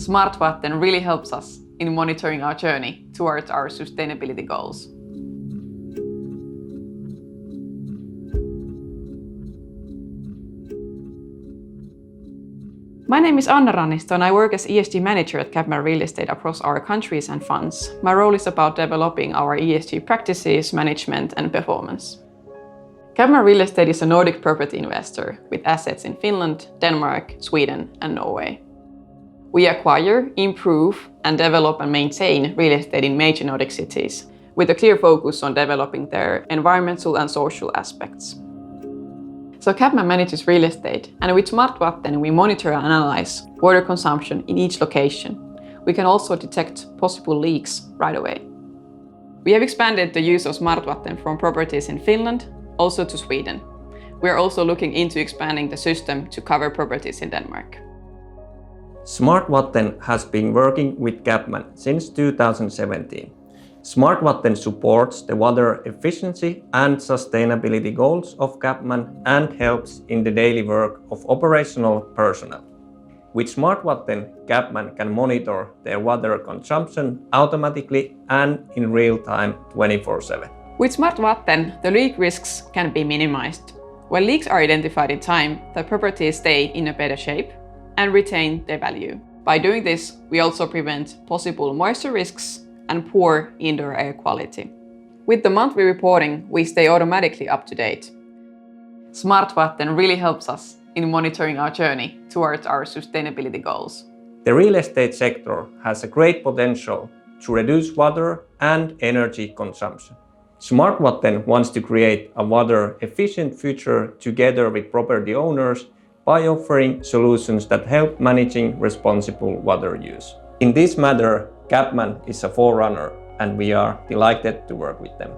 Smartvatten really helps us in monitoring our journey towards our sustainability goals. My name is Anna Rannisto and I work as ESG manager at CapMan Real Estate across our countries and funds. My role is about developing our ESG practices, management and performance. CapMan Real Estate is a Nordic property investor with assets in Finland, Denmark, Sweden and Norway. We acquire, improve and develop and maintain real estate in major Nordic cities with a clear focus on developing their environmental and social aspects. So CapMan manages real estate, and with Smartvatten we monitor and analyze water consumption in each location. We can also detect possible leaks right away. We have expanded the use of Smartvatten from properties in Finland also to Sweden. We are also looking into expanding the system to cover properties in Denmark. Smartvatten has been working with CapMan since 2017. Smartvatten supports the water efficiency and sustainability goals of CapMan and helps in the daily work of operational personnel. With Smartvatten, CapMan can monitor their water consumption automatically and in real time 24/7. With Smartvatten, the leak risks can be minimized. When leaks are identified in time, the properties stay in a better shape and retain their value. By doing this, we also prevent possible moisture risks and poor indoor air quality. With the monthly reporting, we stay automatically up to date. Smartvatten really helps us in monitoring our journey towards our sustainability goals. The real estate sector has a great potential to reduce water and energy consumption. Smartvatten wants to create a water-efficient future together with property owners by offering solutions that help managing responsible water use. In this matter, CapMan is a forerunner and we are delighted to work with them.